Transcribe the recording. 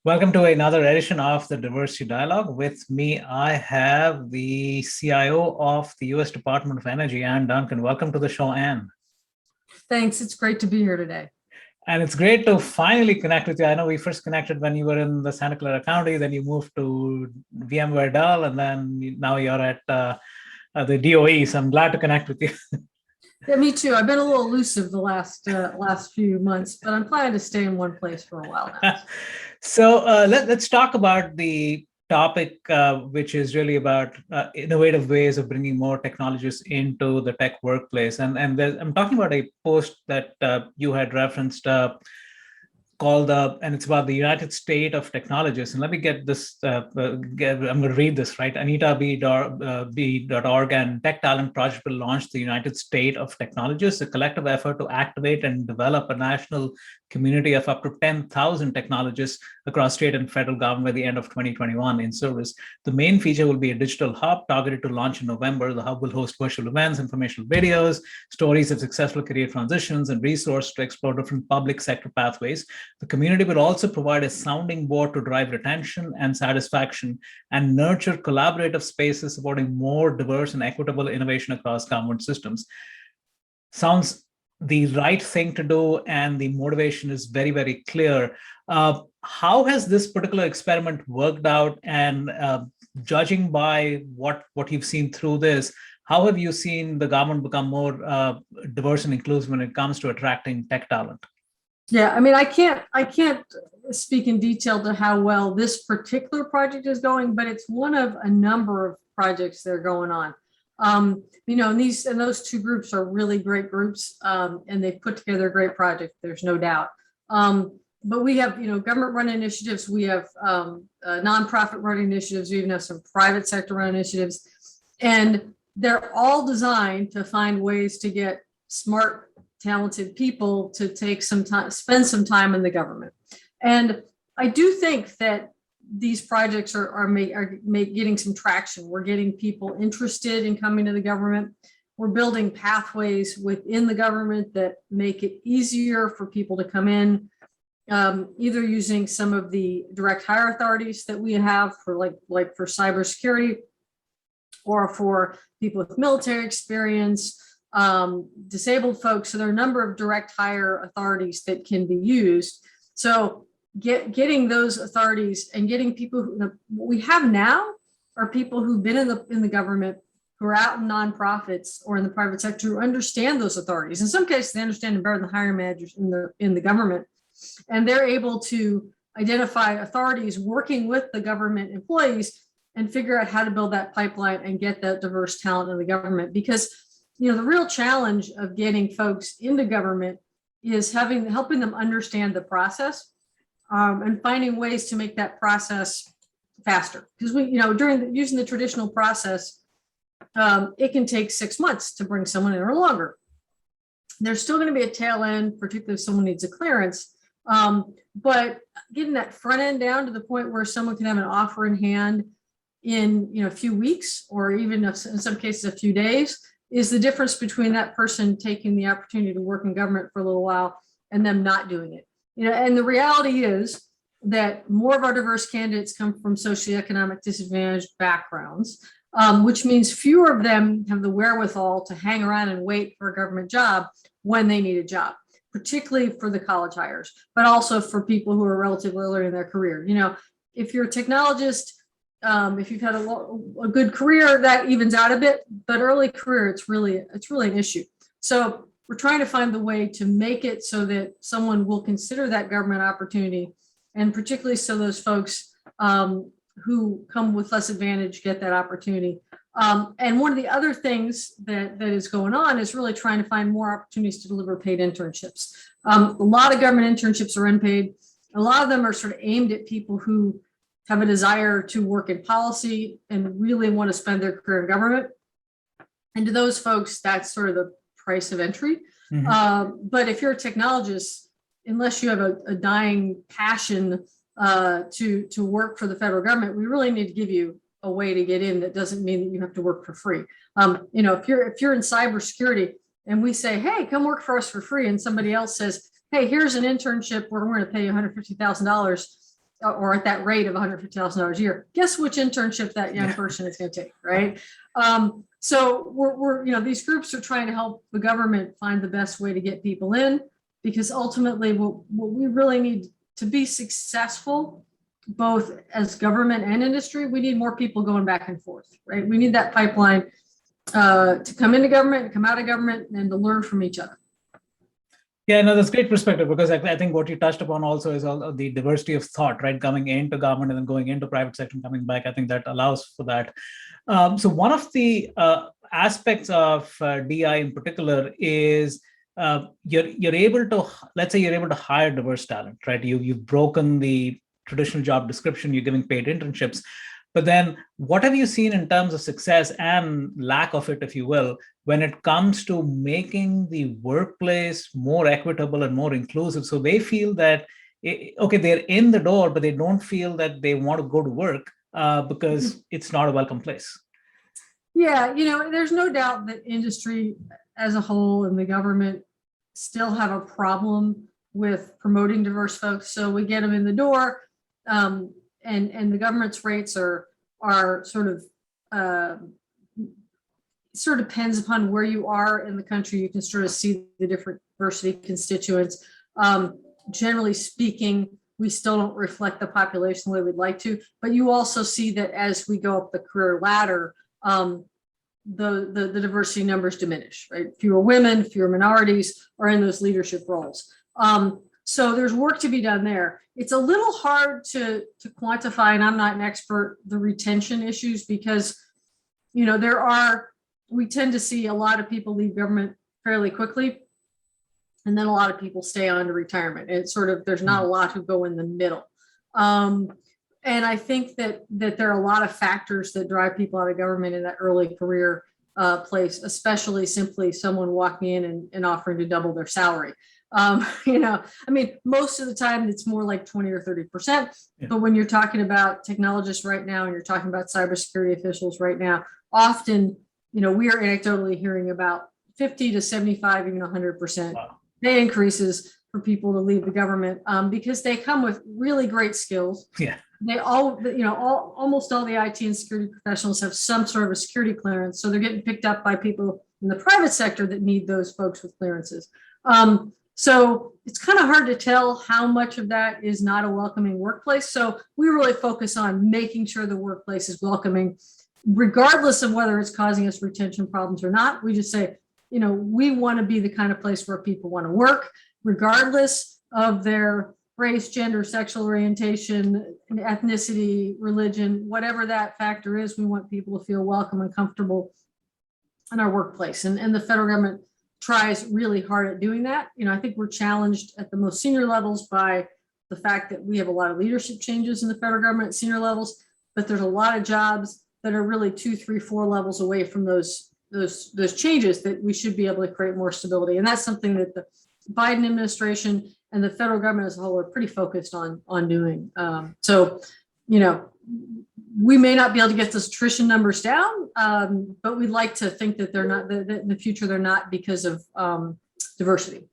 Welcome to another edition of the Diversity Dialogue. With me, I have the CIO of the U.S. Department of Energy, Ann Duncan. Welcome to the show, Ann. Thanks. It's great to be here today. And it's great to finally connect with you. I know we first connected when you were in the Santa Clara County, then you moved to VMware Dell, and then now you're at the DOE. So I'm glad to connect with you. Yeah, me too. I've been a little elusive the last few months, but I'm planning to stay in one place for a while now. So let's talk about the topic, which is really about innovative ways of bringing more technologies into the tech workplace. And I'm talking about a post that you had referenced and it's about the United State of Technologists. And let me get this, I'm going to read this, right? AnitaB.org and Tech Talent Project will launch the United State of Technologists, a collective effort to activate and develop a national community of up to 10,000 technologists across state and federal government by the end of 2021 in service. The main feature will be a digital hub targeted to launch in November. The hub will host virtual events, informational videos, stories of successful career transitions, and resources to explore different public sector pathways. The community will also provide a sounding board to drive retention and satisfaction and nurture collaborative spaces supporting more diverse and equitable innovation across government systems. Sounds the right thing to do, and the motivation is very, very clear. How has this particular experiment worked out? And judging by what you've seen through this, how have you seen the government become more diverse and inclusive when it comes to attracting tech talent? Yeah, I mean, I can't speak in detail to how well this particular project is going, but it's one of a number of projects that are going on. And those two groups are really great groups, and they've put together a great project. There's no doubt. But we have, government-run initiatives. We have nonprofit-run initiatives. We even have some private sector-run initiatives, and they're all designed to find ways to get smart, talented people to take some time, spend some time in the government. And I do think that these projects are getting some traction. We're getting people interested in coming to the government. We're building pathways within the government that make it easier for people to come in, either using some of the direct hire authorities that we have for like for cybersecurity, or for people with military experience, disabled folks. So there are a number of direct hire authorities that can be used. So getting those authorities and getting people what we have now are people who've been in the government, who are out in nonprofits or in the private sector, who understand those authorities. In some cases, they understand them better than hiring managers in the government, and they're able to identify authorities working with the government employees and figure out how to build that pipeline and get that diverse talent in the government. Because the real challenge of getting folks into government is helping them understand the process, and finding ways to make that process faster. Because using the traditional process, it can take 6 months to bring someone in or longer. There's still going to be a tail end, particularly if someone needs a clearance. But getting that front end down to the point where someone can have an offer in hand in a few weeks, or even in some cases a few days, is the difference between that person taking the opportunity to work in government for a little while and them not doing it. And the reality is that more of our diverse candidates come from socioeconomic disadvantaged backgrounds, which means fewer of them have the wherewithal to hang around and wait for a government job when they need a job, particularly for the college hires, but also for people who are relatively early in their career. If you're a technologist, if you've had a good career, that evens out a bit, but early career, it's really an issue. So we're trying to find the way to make it so that someone will consider that government opportunity, and particularly so those folks who come with less advantage get that opportunity. And one of the other things that is going on is really trying to find more opportunities to deliver paid internships. A lot of government internships are unpaid. A lot of them are sort of aimed at people who have a desire to work in policy and really want to spend their career in government. And to those folks, that's sort of the price of entry. Mm-hmm. But if you're a technologist, unless you have a dying passion to work for the federal government, we really need to give you a way to get in that doesn't mean that you have to work for free. If you're in cybersecurity and we say, hey, come work for us for free, and somebody else says, hey, here's an internship where we're going to pay you $150,000, or at that rate of $150,000 a year, guess which internship that young person is going to take, right? So we're, these groups are trying to help the government find the best way to get people in, because ultimately what we really need to be successful, both as government and industry, we need more people going back and forth, right? We need that pipeline to come into government, and come out of government, and to learn from each other. Yeah, no, that's great perspective, because I think what you touched upon also is all of the diversity of thought, right? Coming into government and then going into private sector and coming back. I think that allows for that. So one of the aspects of DI in particular is you're able to, let's say you're able to hire diverse talent, right? You've broken the traditional job description, you're giving paid internships. But then what have you seen in terms of success and lack of it, if you will, when it comes to making the workplace more equitable and more inclusive? So they feel that, okay, they're in the door, but they don't feel that they want to go to work because it's not a welcome place. Yeah, there's no doubt that industry as a whole and the government still have a problem with promoting diverse folks. So we get them in the door, and the government's rates are sort of depends upon where you are in the country. You can sort of see the different diversity constituents. Generally speaking, we still don't reflect the population the way we'd like to, but you also see that as we go up the career ladder, the diversity numbers diminish, right? Fewer women, fewer minorities are in those leadership roles. So there's work to be done there. It's a little hard to quantify, and I'm not an expert, the retention issues, because, we tend to see a lot of people leave government fairly quickly, and then a lot of people stay on to retirement. It's sort of, there's not a lot who go in the middle. And I think that there are a lot of factors that drive people out of government in that early career place, especially simply someone walking in and offering to double their salary. Most of the time it's more like 20 or 30%. Yeah. But when you're talking about technologists right now, and you're talking about cybersecurity officials right now, often, we are anecdotally hearing about 50 to 75, even 100% pay increases for people to leave the government because they come with really great skills. Yeah. They almost all the IT and security professionals have some sort of a security clearance. So they're getting picked up by people in the private sector that need those folks with clearances. So it's kind of hard to tell how much of that is not a welcoming workplace. So we really focus on making sure the workplace is welcoming, regardless of whether it's causing us retention problems or not. We just say, we want to be the kind of place where people want to work, regardless of their race, gender, sexual orientation, ethnicity, religion, whatever that factor is. We want people to feel welcome and comfortable in our workplace. And the federal government tries really hard at doing that. I think we're challenged at the most senior levels by the fact that we have a lot of leadership changes in the federal government at senior levels, but there's a lot of jobs that are really 2, 3, 4 levels away from those changes that we should be able to create more stability. And that's something that the Biden administration and the federal government as a whole are pretty focused on doing. We may not be able to get those attrition numbers down, but we'd like to think that they're not, that in the future they're not because of diversity.